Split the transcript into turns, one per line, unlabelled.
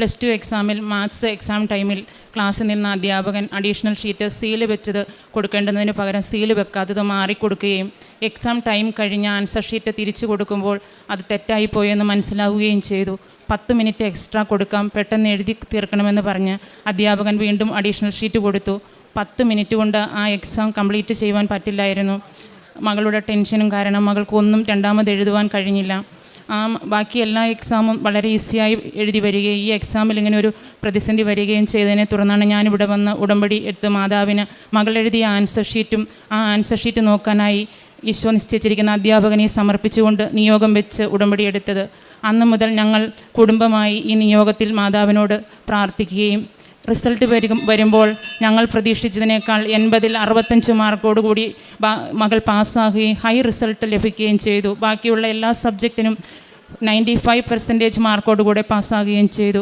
+2 എക്സാമിൽ maths exam ടൈമിൽ ക്ലാസ്സിൽ നിന്ന് അധ്യാപകൻ അഡീഷണൽ ഷീറ്റ് സീല് വെച്ചത് കൊടുക്കേണ്ടതിന് പകരം സീല് വെക്കാത്തത് മാറിക്കൊടുക്കുകയും എക്സാം ടൈം കഴിഞ്ഞ് ആൻസർ ഷീറ്റ് തിരിച്ചു കൊടുക്കുമ്പോൾ അത് തെറ്റായിപ്പോയെന്ന് മനസ്സിലാവുകയും ചെയ്തു. 10 മിനിറ്റ് എക്സ്ട്രാ കൊടുക്കാം, പെട്ടെന്ന് എഴുതി തീർക്കണമെന്ന് പറഞ്ഞ് അധ്യാപകൻ വീണ്ടും അഡീഷണൽ ഷീറ്റ് കൊടുത്തു. 10 മിനിറ്റ് കൊണ്ട് ആ എക്സാം കംപ്ലീറ്റ് ചെയ്യുവാൻ പറ്റില്ലായിരുന്നു. മകളുടെ ടെൻഷനും കാരണം മകൾക്കൊന്നും രണ്ടാമത് എഴുതുവാൻ കഴിഞ്ഞില്ല. ബാക്കി എല്ലാ എക്സാമും വളരെ ഈസിയായി എഴുതി വരികയും ഈ എക്സാമിൽ ഇങ്ങനെ ഒരു പ്രതിസന്ധി വരികയും ചെയ്തതിനെ തുടർന്നാണ് ഞാനിവിടെ വന്ന് ഉടമ്പടി എടുത്ത് മാതാവിന് മകൾ എഴുതിയ ആൻസർ ഷീറ്റും ആ ആൻസർ ഷീറ്റ് നോക്കാനായി ഈശോ നിശ്ചയിച്ചിരിക്കുന്ന അധ്യാപകനെ സമർപ്പിച്ചുകൊണ്ട് നിയോഗം വെച്ച് ഉടമ്പടി എടുത്തത്. അന്ന് മുതൽ ഞങ്ങൾ കുടുംബമായി ഈ നിയോഗത്തിൽ മാതാവിനോട് പ്രാർത്ഥിക്കുകയും റിസൾട്ട് വരുമ്പോൾ ഞങ്ങൾ പ്രതീക്ഷിച്ചതിനേക്കാൾ 80-ൽ 65 മാർക്കോടുകൂടി മകൾ പാസ്സാകുകയും ഹൈ റിസൾട്ട് ലഭിക്കുകയും ചെയ്തു. ബാക്കിയുള്ള എല്ലാ സബ്ജക്റ്റിനും 95% മാർക്കോടുകൂടെ പാസ്സാകുകയും ചെയ്തു.